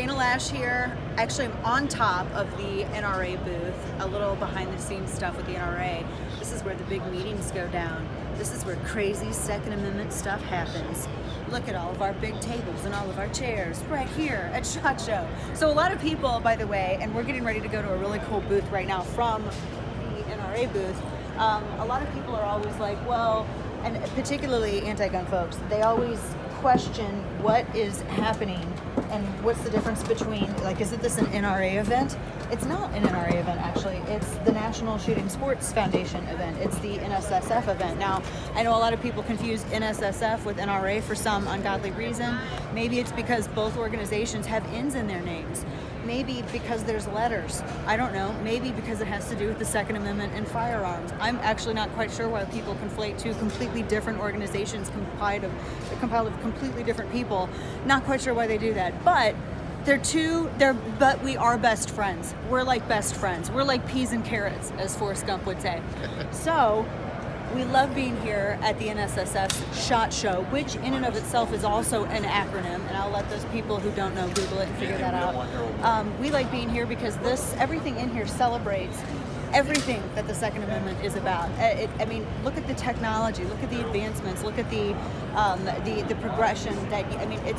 Dana Loesch here. Actually, I'm on top of the NRA booth, a little behind the scenes stuff with the NRA. This is where the big meetings go down. This is where crazy Second Amendment stuff happens. Look at all of our big tables and all of our chairs right here at SHOT Show. So a lot of people, by the way, and we're getting ready to go to a really cool booth right now from the NRA booth. A lot of people are always like, well, and particularly anti-gun folks, they always question what is happening and what's the difference between, like, isn't this an NRA event? It's not an NRA event, actually. It's the National Shooting Sports Foundation event. It's the NSSF event. Now, I know a lot of people confuse NSSF with NRA for some ungodly reason. Maybe it's because both organizations have N's in their names. Maybe because there's letters. I don't know. Maybe because it has to do with the Second Amendment and firearms. I'm actually not quite sure why people conflate two completely different organizations compiled of completely different people. Not quite sure why they do that. But but we are best friends. We're like best friends. We're like peas and carrots, as Forrest Gump would say. So we love being here at the NSSF SHOT Show, which in and of itself is also an acronym, and I'll let those people who don't know Google it and figure that out. We like being here because everything in here celebrates everything that the Second Amendment is about. I mean, look at the technology, look at the advancements, look at the progression.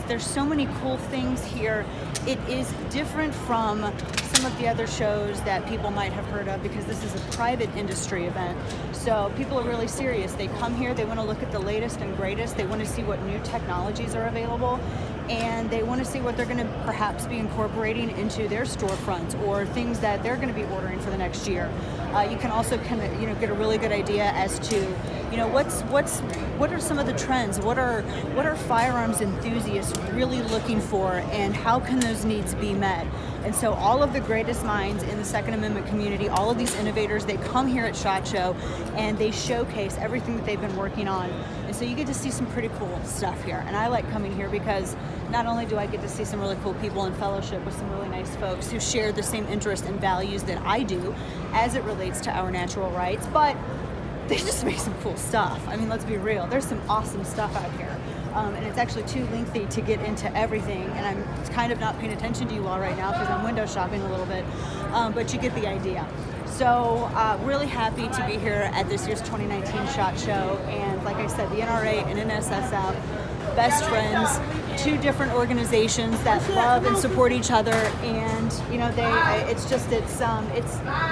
There's so many cool things here. It is different from some of the other shows that people might have heard of because this is a private industry event. So people are really serious. They come here, they want to look at the latest and greatest. They want to see what new technologies are available, and they want to see what they're going to perhaps be incorporating into their storefronts or things that they're going to be ordering for the next year. You can also kind of get a really good idea as to what are some of the trends, what are firearms enthusiasts really looking for, and how can those needs be met. And so all of the greatest minds in the Second Amendment community, all of these innovators, they come here at SHOT Show and they showcase everything that they've been working on. And so you get to see some pretty cool stuff here. And I like coming here because not only do I get to see some really cool people and fellowship with some really nice folks who share the same interests and values that I do as it relates to our natural rights, but they just make some cool stuff. I mean, let's be real. There's some awesome stuff out here. And it's actually too lengthy to get into everything, and I'm kind of not paying attention to you all right now because I'm window shopping a little bit, but you get the idea. So really happy to be here at this year's 2019 SHOT Show, and like I said, the NRA and NSSF, best friends, two different organizations that love and support each other, and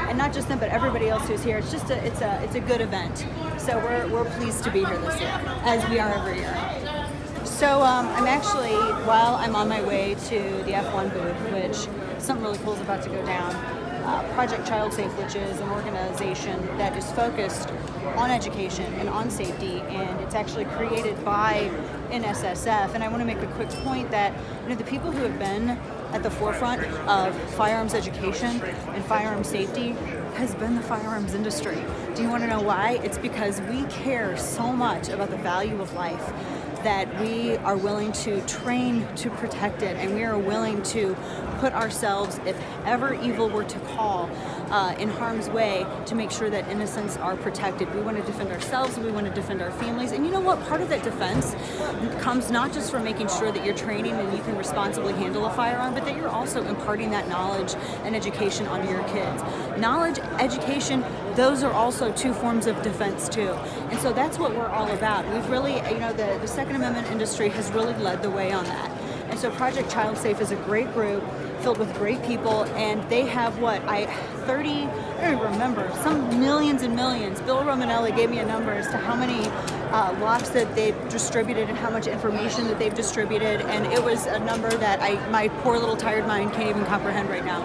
and not just them but everybody else who's here. It's a good event. So we're pleased to be here this year, as we are every year. So I'm actually, while I'm on my way to the F1 booth, which something really cool is about to go down, Project Child Safe, which is an organization that is focused on education and on safety, and it's actually created by NSSF. And I want to make a quick point that the people who have been at the forefront of firearms education and firearm safety has been the firearms industry. Do you want to know why? It's because we care so much about the value of life that we are willing to train to protect it, and we are willing to put ourselves, if ever evil were to call, in harm's way to make sure that innocents are protected. We want to defend ourselves, and we want to defend our families. And you know what? Part of that defense comes not just from making sure that you're training and you can responsibly handle a firearm, but that you're also imparting that knowledge and education onto your kids. Knowledge, education, those are also two forms of defense too. And so that's what we're all about. We've really, the Second Amendment industry has really led the way on that. And so Project Child Safe is a great group filled with great people, and they have I don't remember, some millions and millions. Bill Romanelli gave me a number as to how many locks that they've distributed and how much information that they've distributed, and it was a number that my poor little tired mind can't even comprehend right now.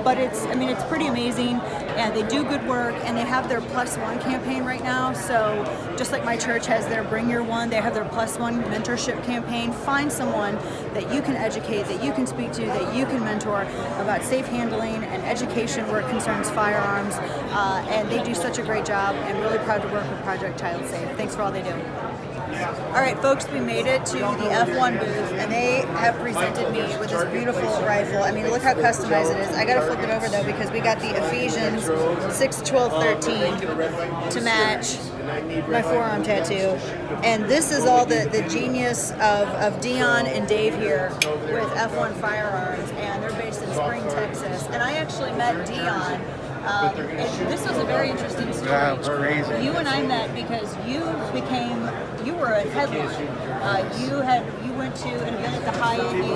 But it's pretty amazing, and they do good work, and they have their +1 campaign right now. So just like my church has their Bring Your One, they have their +1 mentorship campaign. Find someone that you can educate, that you can speak to, that you can mentor about safe handling and education where it concerns firearms. And they do such a great job, and really proud to work with Project Child Safe. Thanks for all they do. All right, folks, we made it to the F1 booth, and they have presented me with this beautiful rifle. I mean, look how customized it is. I gotta flip it over though because we got the Ephesians 6, 12, 13 to match my forearm tattoo. And this is all the genius of Dion and Dave here with F1 Firearms, and they're based in Spring, Texas. And I actually met Dion. And this was a very interesting story. Yeah, it was crazy. You and I met because you were a headliner. You went to an event at the Hyatt. You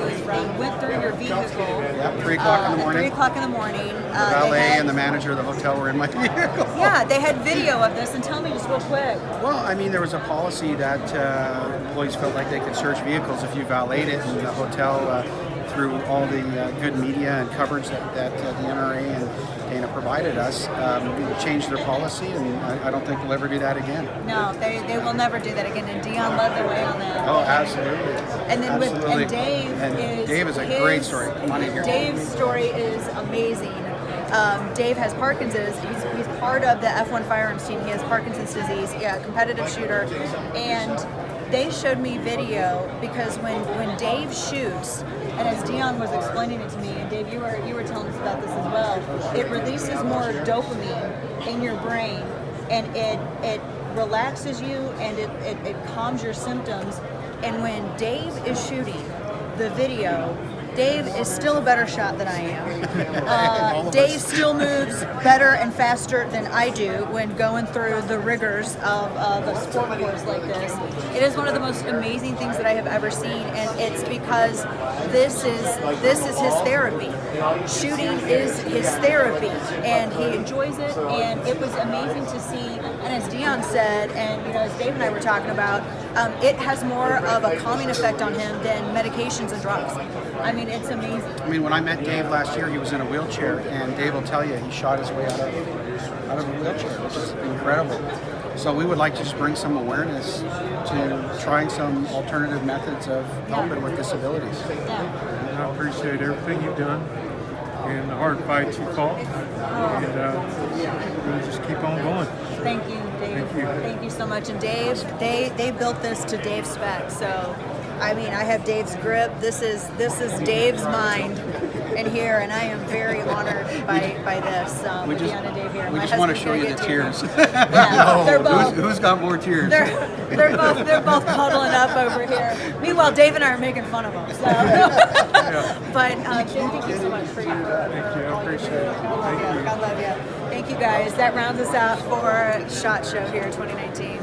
went through your vehicle. Yep, 3 o'clock in the morning. 3 o'clock in the morning. The valet and the manager of the hotel were in my vehicle. Yeah, they had video of this. And tell me just real quick. Well, I mean, there was a policy that employees felt like they could search vehicles if you valeted it in the hotel through all the good media and coverage that the NRA and Dana provided us. We changed their policy, and I don't think we'll ever do that again. No, they will never do that again. And Dion led the way on that. Oh, absolutely. And then absolutely. Dave is a great story. Come on in here. Dave's story is amazing. Dave has Parkinson's. He's part of the F1 Firearms team. He has Parkinson's disease. Yeah, competitive shooter. And they showed me video because when Dave shoots, and as Dion was explaining it to me, and Dave, you were telling us about this as well, it releases more dopamine in your brain, and it relaxes you, and it calms your symptoms. And when Dave is shooting the video, Dave is still a better shot than I am. Dave still moves better and faster than I do when going through the rigors of a sport course like this. It is one of the most amazing things that I have ever seen, and it's because this is his therapy. Shooting is his therapy, and he enjoys it, and it was amazing to see. And as Dion said, and as Dave and I were talking about, it has more of a calming effect on him than medications and drugs. I mean, it's amazing. I mean, when I met Dave last year, he was in a wheelchair, and Dave will tell you he shot his way out of a wheelchair, which is incredible. So we would like to just bring some awareness to trying some alternative methods of helping with disabilities. Yeah. I appreciate everything you've done and the hard fight you fought, and we'll just keep on going. Thank you, Dave. Thank you. Thank you so much. And Dave, they built this to Dave's spec. So, I mean, I have Dave's grip. This is Dave's mind in here, and I am very honored by this. We Dion and Dave here. We My just want to husband's show gonna you the get tears. Yeah, they're both. Who's got more tears? They're both puddling up over here. Meanwhile, Dave and I are making fun of them. So. But thank you so much for your Thank you. I appreciate it. Thank you. God love you. Thank you guys. That rounds us out for SHOT Show here 2019.